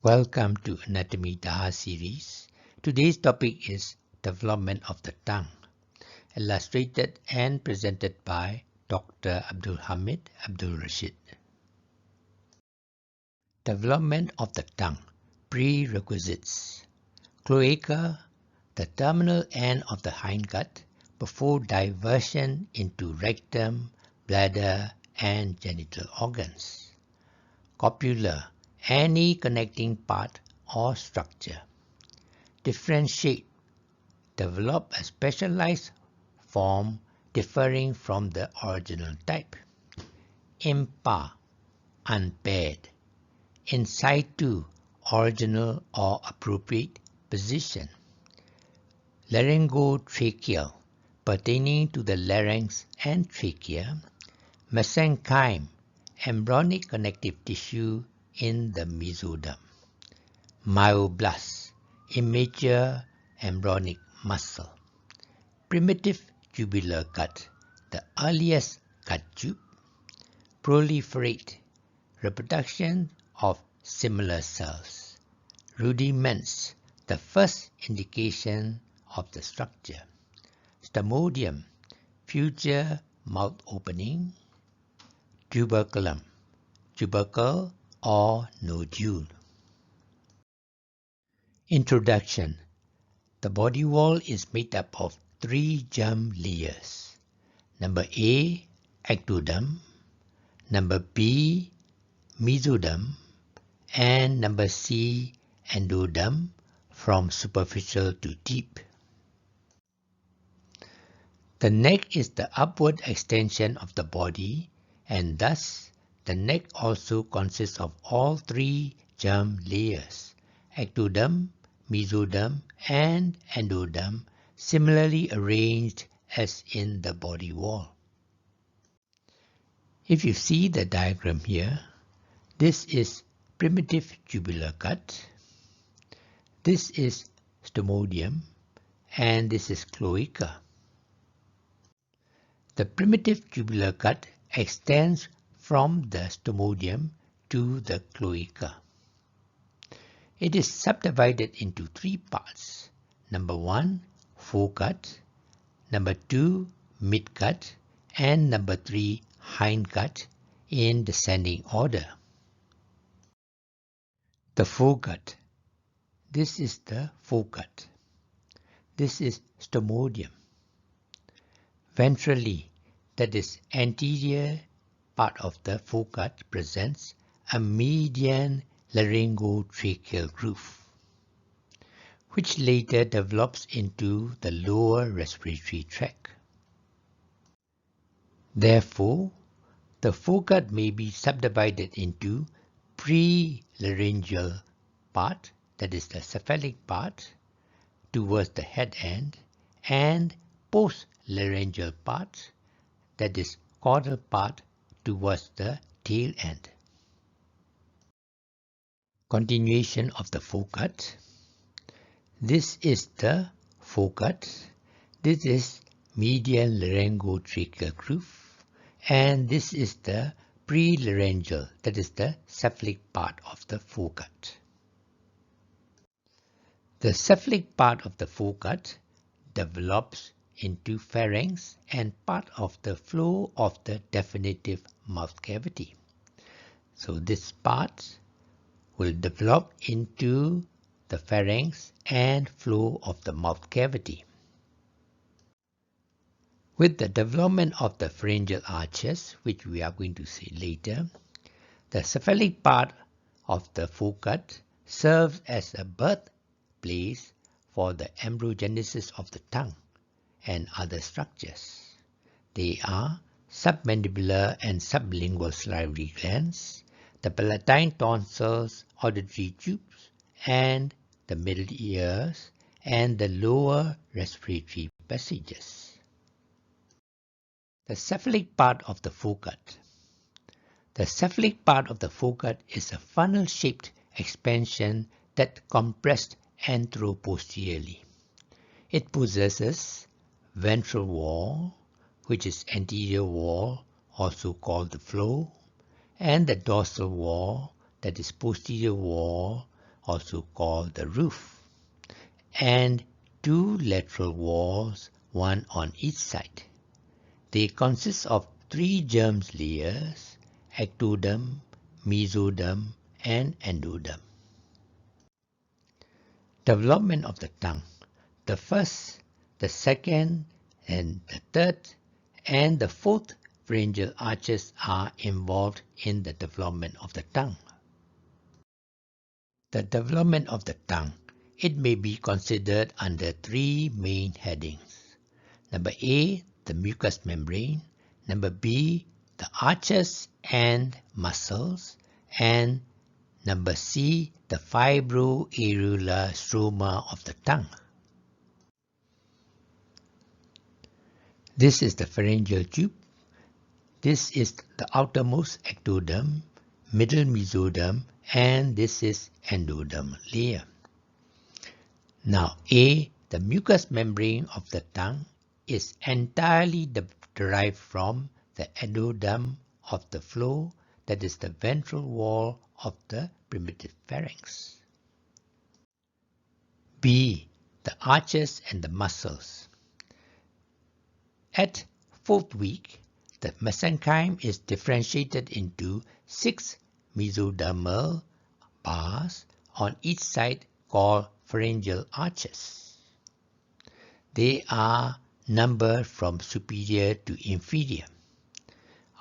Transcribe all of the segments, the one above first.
Welcome to Anatomy DAHAR series. Today's topic is Development of the Tongue, illustrated and presented by Dr. Abdul Hamid, Abdul Rashid. Development of the tongue. Prerequisites. Cloaca, the terminal end of the hindgut before diversion into rectum, bladder, and genital organs. Copula, any connecting part or structure. Differentiate, develop a specialized form differing from the original type. Impar, unpaired. In situ, original or appropriate position. Laryngotracheal, pertaining to the larynx and trachea. Mesenchyme, embryonic connective tissue in the mesoderm. Myoblast, immature embryonic muscle. Primitive tubular gut, the earliest gut tube. Proliferate, reproduction of similar cells. Rudiments, the first indication of the structure. Stomodium, future mouth opening. Tuberculum, tubercle or nodule. Introduction. The body wall is made up of 3 germ layers. Number A, ectoderm. Number B, mesoderm. And number C, endoderm, from superficial to deep. The neck is the upward extension of the body, and thus the neck also consists of all 3 germ layers, ectoderm, mesoderm, and endoderm, similarly arranged as in the body wall. If you see the diagram here, this is primitive tubular gut, this is stomodium, and this is cloaca. The primitive tubular gut extends from the stomodium to the cloaca. It is subdivided into 3 parts. Number 1, foregut. Number 2, midgut. And number 3, hindgut, in descending order. The foregut. This is the foregut. This is stomodium. Ventrally, that is anterior part of the foregut, presents a median laryngotracheal groove, which later develops into the lower respiratory tract. Therefore, the foregut may be subdivided into pre-laryngeal part, that is the cephalic part, towards the head end, and post-laryngeal part, that is caudal part, towards the tail end. Continuation of the foregut. This is the foregut. This is median laryngotracheal groove. And this is the pre-laryngeal, that is the cephalic part of the foregut. The cephalic part of the foregut develops into pharynx and part of the floor of the definitive mouth cavity. So this part will develop into the pharynx and floor of the mouth cavity. With the development of the pharyngeal arches, which we are going to see later, the cephalic part of the foregut serves as a birthplace for the embryogenesis of the tongue and other structures. They are submandibular and sublingual salivary glands, the palatine tonsils, auditory tubes, and the middle ears, and the lower respiratory passages. The cephalic part of the foregut. The cephalic part of the foregut is a funnel-shaped expansion that compressed anteroposteriorly. It possesses ventral wall, which is anterior wall, also called the floor, and the dorsal wall, that is posterior wall, also called the roof, and two lateral walls, one on each side. They consist of three germ layers: ectoderm, mesoderm, and endoderm. Development of the tongue. The first, the second, and the third, and the fourth pharyngeal arches are involved in the development of the tongue. The development of the tongue. It may be considered under three main headings. Number A, the mucous membrane. Number B, the arches and muscles. And number C, the fibroareolar stroma of the tongue. This is the pharyngeal tube. This is the outermost ectoderm, middle mesoderm, and this is endoderm layer. Now A, the mucous membrane of the tongue, is entirely derived from the endoderm of the floor, that is the ventral wall of the primitive pharynx. B, the arches and the muscles. At 4th week, the mesenchyme is differentiated into 6 mesodermal bars on each side called pharyngeal arches. They are numbered from superior to inferior.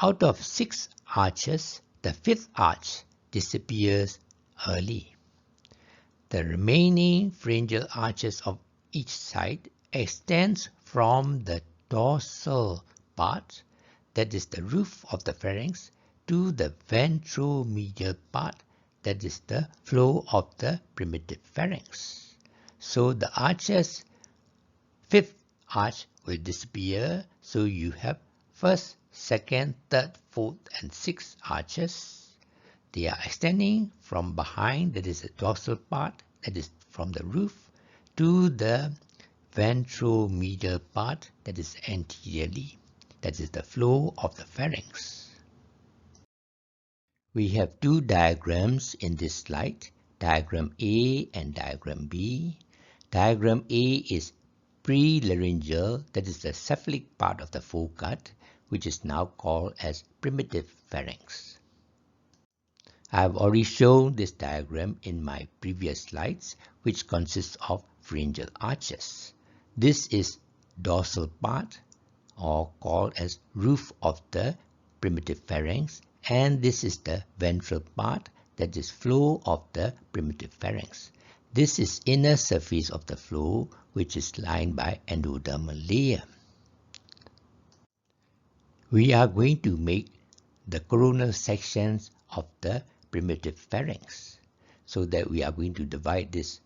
Out of 6 arches, the 5th arch disappears early. The remaining pharyngeal arches of each side extends from the dorsal part, that is the roof of the pharynx, to the ventromedial part, that is the floor of the primitive pharynx. So the arches, 5th arch will disappear, so you have 1st, 2nd, 3rd, 4th and 6th arches. They are extending from behind, that is the dorsal part, that is from the roof, to the ventromedial part, that is anteriorly, that is the floor of the pharynx. We have two diagrams in this slide, diagram A and diagram B. Diagram A is prelaryngeal, that is the cephalic part of the foregut, which is now called as primitive pharynx. I have already shown this diagram in my previous slides, which consists of pharyngeal arches. This is dorsal part, or called as roof of the primitive pharynx, and this is the ventral part, that is floor of the primitive pharynx. This is inner surface of the floor, which is lined by endodermal layer. We are going to make the coronal sections of the primitive pharynx, so that we are going to divide this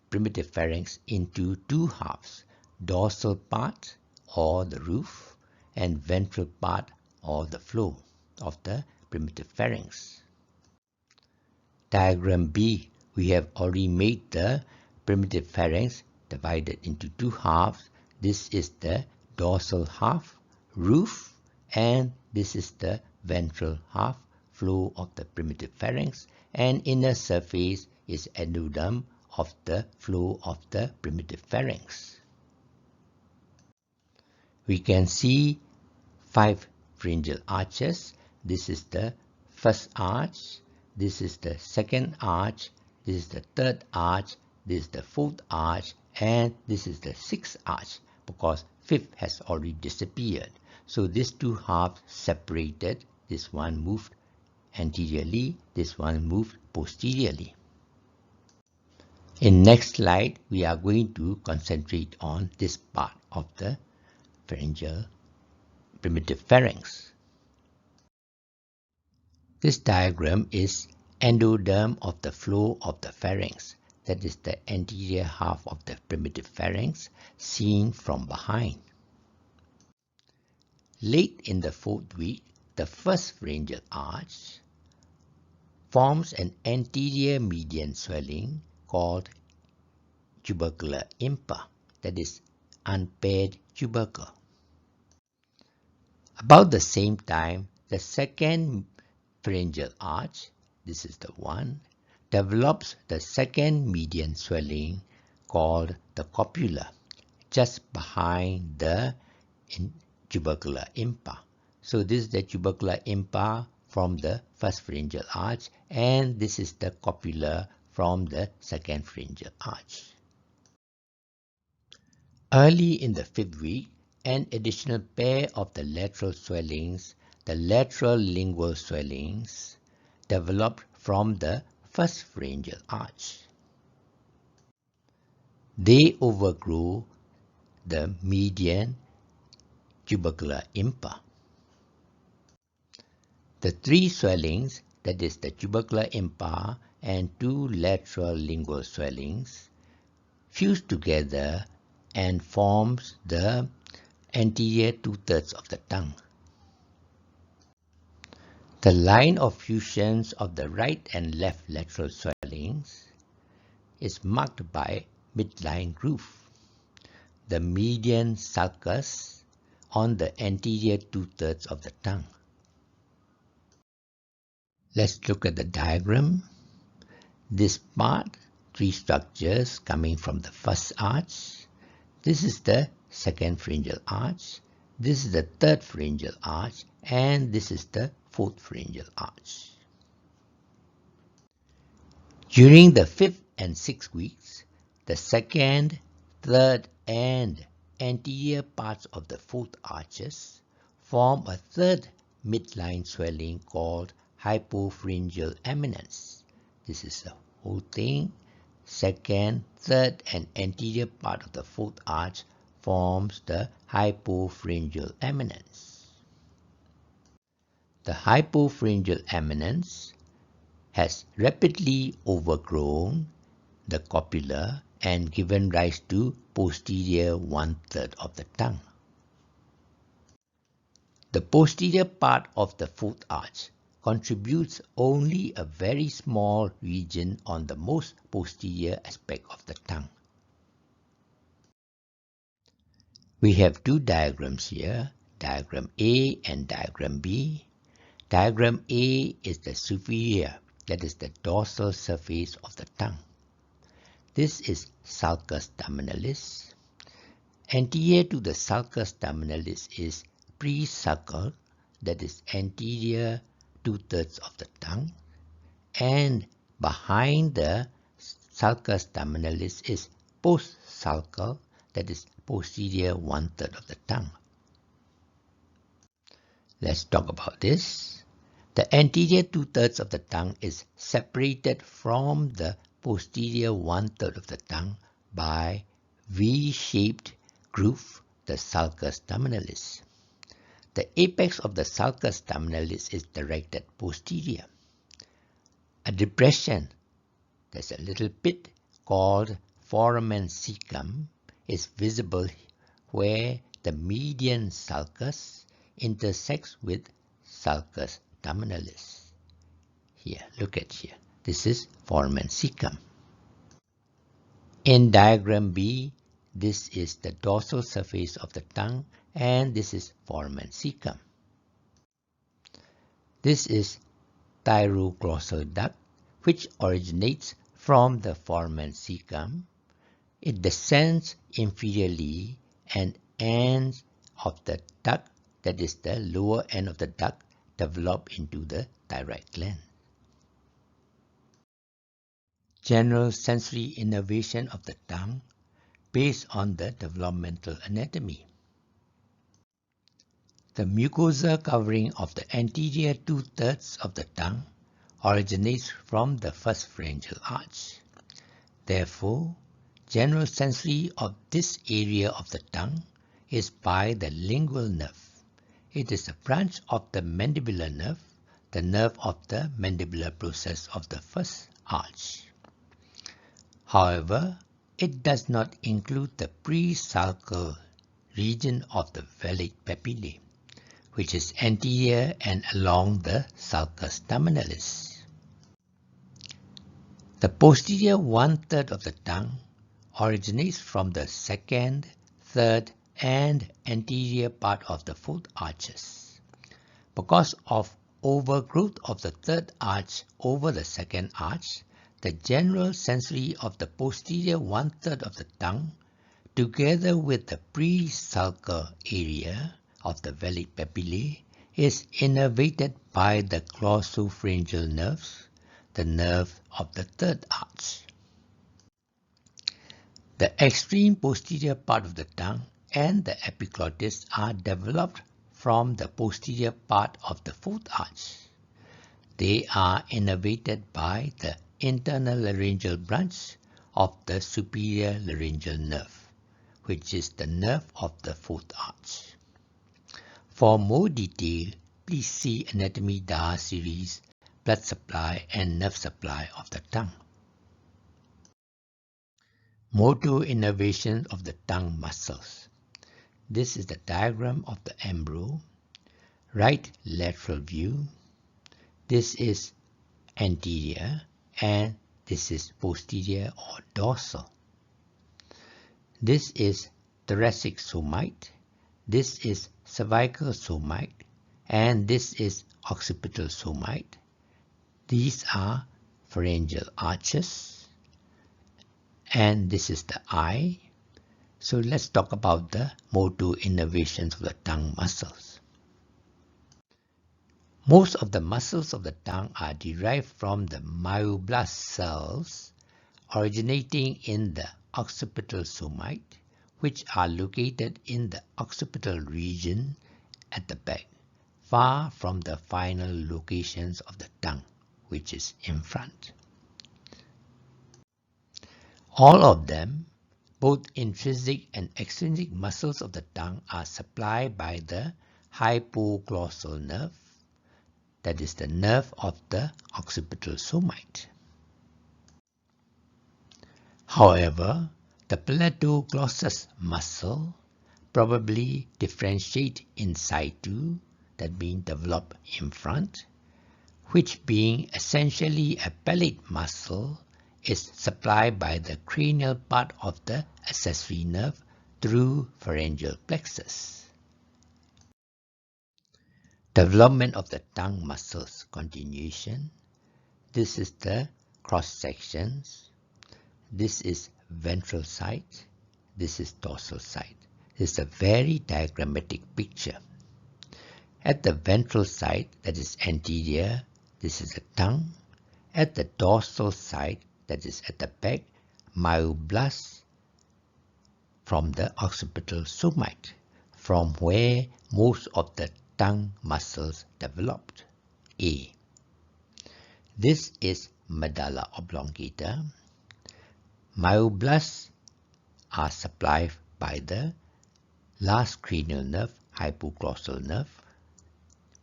primitive pharynx into two halves, dorsal part or the roof and ventral part or the floor of the primitive pharynx. Diagram B, we have already made the primitive pharynx divided into two halves. This is the dorsal half, roof, and this is the ventral half, floor of the primitive pharynx, and inner surface is endoderm of the floor of the primitive pharynx. We can see 5 pharyngeal arches. This is the first arch, this is the second arch, this is the third arch, this is the fourth arch, and this is the sixth arch, because fifth has already disappeared. So these two halves separated. This one moved anteriorly, this one moved posteriorly. In next slide, we are going to concentrate on this part of the pharyngeal primitive pharynx. This diagram is endoderm of the floor of the pharynx, that is the anterior half of the primitive pharynx seen from behind. Late in the 4th week, the first pharyngeal arch forms an anterior median swelling called tubercular impar, that is unpaired tubercle. About the same time, the second pharyngeal arch, this is the one, develops the second median swelling called the copula, just behind the tubercular impa. So this is the tubercular impa from the first pharyngeal arch, and this is the copula from the second pharyngeal arch. Early in the 5th week, an additional pair of the lateral swellings, the lateral lingual swellings, developed from the first pharyngeal arch. They overgrow the median tubercular impa. The three swellings, that is the tubercular impa and two lateral lingual swellings, fuse together and forms the anterior 2/3 of the tongue. The line of fusions of the right and left lateral swellings is marked by midline groove, the median sulcus on the anterior 2/3 of the tongue. Let's look at the diagram. This part, three structures coming from the first arch. This is the second pharyngeal arch. This is the third pharyngeal arch, and this is the fourth pharyngeal arch. During the 5th and 6th weeks, the second, third, and anterior parts of the fourth arches form a third midline swelling called hypopharyngeal eminence. This is the whole thing. Second, third, and anterior part of the fourth arch forms the hypopharyngeal eminence. The hypopharyngeal eminence has rapidly overgrown the copula and given rise to posterior 1/3 of the tongue. The posterior part of the fourth arch contributes only a very small region on the most posterior aspect of the tongue. We have two diagrams here, diagram A and diagram B. Diagram A is the superior, that is the dorsal surface of the tongue. This is sulcus terminalis. Anterior to the sulcus terminalis is presulcal, that is anterior 2/3 of the tongue, and behind the sulcus terminalis is postsulcal, that is posterior 1/3 of the tongue. Let's talk about this. The anterior 2/3 of the tongue is separated from the posterior 1/3 of the tongue by V-shaped groove, the sulcus terminalis. The apex of the sulcus terminalis is directed posterior. A depression, there's a little pit called foramen cecum, is visible where the median sulcus intersects with sulcus terminalis. Here, look at here. This is foramen cecum. In diagram B, this is the dorsal surface of the tongue, and this is foramen cecum. This is thyroglossal duct, which originates from the foramen cecum. It descends inferiorly and ends of the duct, that is the lower end of the duct, develop into the thyroid gland. General sensory innervation of the tongue based on the developmental anatomy. The mucosa covering of the anterior 2/3 of the tongue originates from the first pharyngeal arch. Therefore, general sensory of this area of the tongue is by the lingual nerve. It is a branch of the mandibular nerve, the nerve of the mandibular process of the first arch. However, it does not include the presulcal region of the velate papillae, which is anterior and along the sulcus terminalis. The posterior 1/3 of the tongue originates from the second, third, and anterior part of the fourth arches. Because of overgrowth of the third arch over the second arch, the general sensory of the posterior one-third of the tongue, together with the pre-sulcal area of the valid papillae, is innervated by the glossopharyngeal nerves, the nerve of the third arch. The extreme posterior part of the tongue and the epiglottis are developed from the posterior part of the fourth arch. They are innervated by the internal laryngeal branch of the superior laryngeal nerve, which is the nerve of the fourth arch. For more detail, please see Anatomy DAHAR series, Blood Supply and Nerve Supply of the Tongue. Motor innervation of the tongue muscles. This is the diagram of the embryo. Right lateral view. This is anterior and this is posterior or dorsal. This is thoracic somite. This is cervical somite and this is occipital somite. These are pharyngeal arches and this is the eye. So let's talk about the motor innervations of the tongue muscles. Most of the muscles of the tongue are derived from the myoblast cells originating in the occipital somite, which are located in the occipital region at the back, far from the final locations of the tongue, which is in front. All of them, both intrinsic and extrinsic muscles of the tongue, are supplied by the hypoglossal nerve, that is the nerve of the occipital somite. However, the palatoglossus muscle probably differentiate in situ, that means develop in front, which being essentially a palate muscle is supplied by the cranial part of the accessory nerve through pharyngeal plexus. Development of the tongue muscles continuation. This is the cross sections. This is ventral side. This is dorsal side. This is a very diagrammatic picture. At the ventral side, that is anterior, this is the tongue. At the dorsal side, that is at the back, myoblast from the occipital somite, from where most of the tongue muscles developed. A. This is medulla oblongata. Myoblasts are supplied by the last cranial nerve, hypoglossal nerve,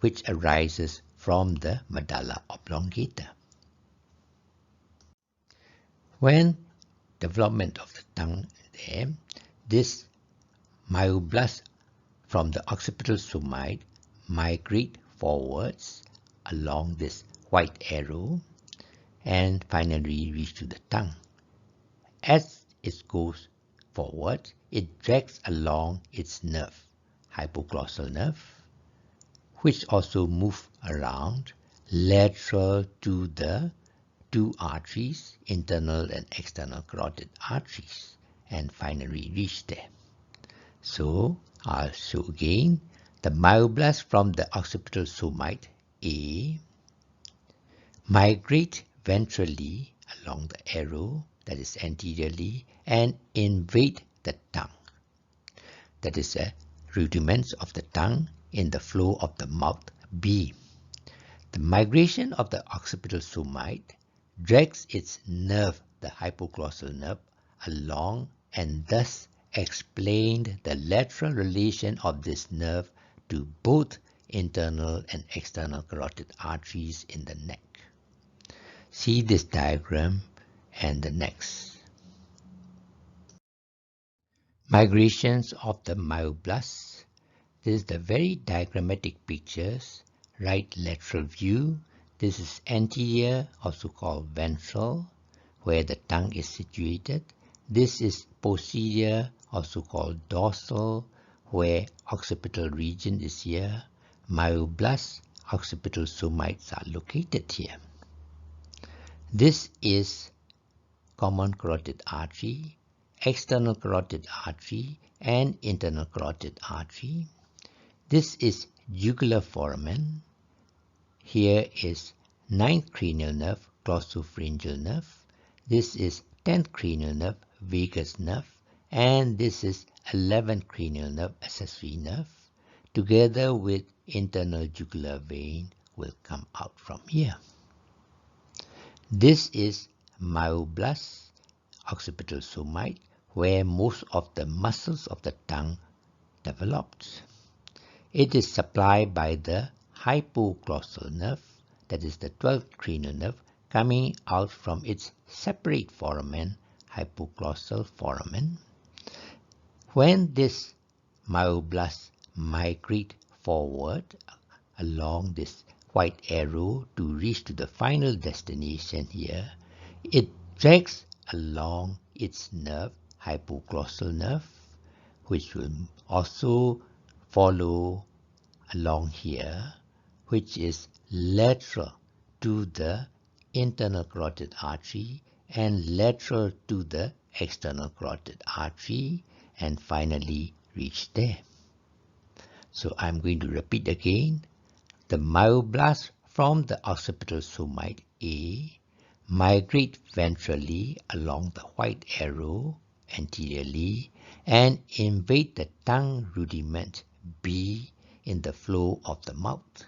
which arises from the medulla oblongata. When development of the tongue there, this myoblast from the occipital somite migrate forwards along this white arrow and finally reach to the tongue. As it goes forward, it drags along its nerve, hypoglossal nerve, which also move around lateral to the two arteries, internal and external carotid arteries, and finally reach there. So I'll show again the myoblast from the occipital somite A migrate ventrally along the arrow, that is anteriorly, and invade the tongue. That is a rudiments of the tongue in the flow of the mouth B. The migration of the occipital somite drags its nerve, the hypoglossal nerve, along and thus explained the lateral relation of this nerve to both internal and external carotid arteries in the neck. See this diagram and the next. Migrations of the myoblasts. This is the very diagrammatic pictures. Right lateral view. This is anterior, also called ventral, where the tongue is situated. This is posterior, also called dorsal, where occipital region is here. Myoblasts, occipital somites are located here. This is common carotid artery, external carotid artery, and internal carotid artery. This is jugular foramen. Here is 9th cranial nerve, glossopharyngeal nerve. This is 10th cranial nerve, vagus nerve. And this is 11th cranial nerve, accessory nerve. Together with internal jugular vein will come out from here. This is myoblast, occipital somite, where most of the muscles of the tongue develops. It is supplied by the hypoglossal nerve, that is the 12th cranial nerve, coming out from its separate foramen, hypoglossal foramen. When this myoblast migrate forward along this white arrow to reach to the final destination here, it drags along its nerve, hypoglossal nerve, which will also follow along here, which is lateral to the internal carotid artery and lateral to the external carotid artery, and finally reach there. So I'm going to repeat again. The myoblast from the occipital somite A migrate ventrally along the white arrow anteriorly and invade the tongue rudiment B in the flow of the mouth.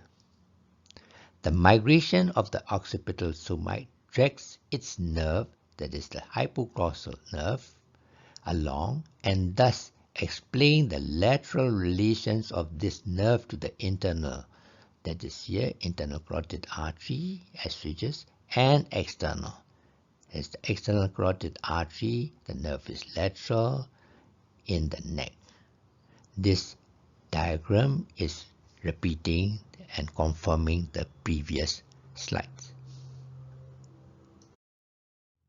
The migration of the occipital somite drags its nerve, that is the hypoglossal nerve, along and thus explain the lateral relations of this nerve to the internal, that is here internal carotid artery as ridges, and external. As the external carotid artery, the nerve is lateral in the neck. This diagram is repeating and confirming the previous slides.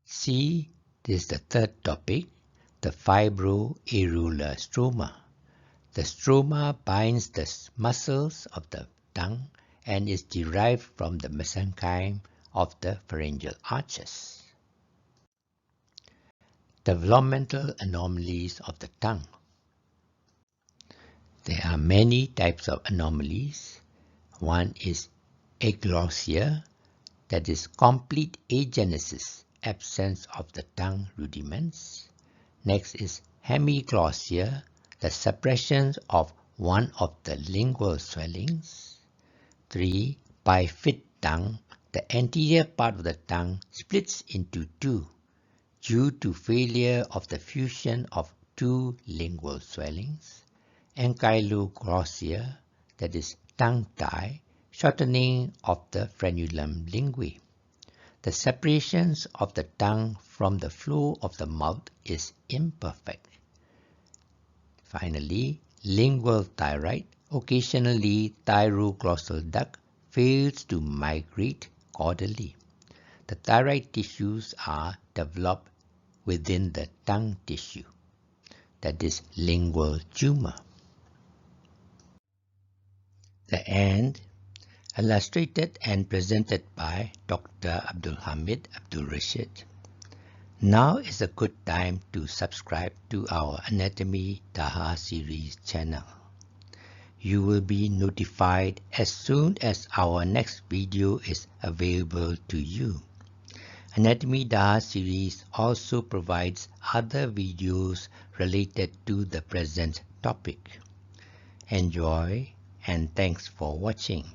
See, this is the third topic, the fibroareolar stroma. The stroma binds the muscles of the tongue and is derived from the mesenchyme of the pharyngeal arches. Developmental anomalies of the tongue. There are many types of anomalies. One is aglossia, that is complete agenesis, absence of the tongue rudiments. Next is hemiglossia, the suppression of one of the lingual swellings. 3. Bifid tongue, the anterior part of the tongue splits into two due to failure of the fusion of two lingual swellings. Ankyloglossia, that is tongue tie, shortening of the frenulum linguae. The separations of the tongue from the flow of the mouth is imperfect. Finally, lingual thyroid, occasionally thyroglossal duct, fails to migrate caudally. The thyroid tissues are developed within the tongue tissue, that is lingual tumor. The end, illustrated and presented by Dr. Abdul Hamid, Abdul Rashid. Now is a good time to subscribe to our Anatomy DAHAR series channel. You will be notified as soon as our next video is available to you. Anatomy DAHAR series also provides other videos related to the present topic. Enjoy and thanks for watching.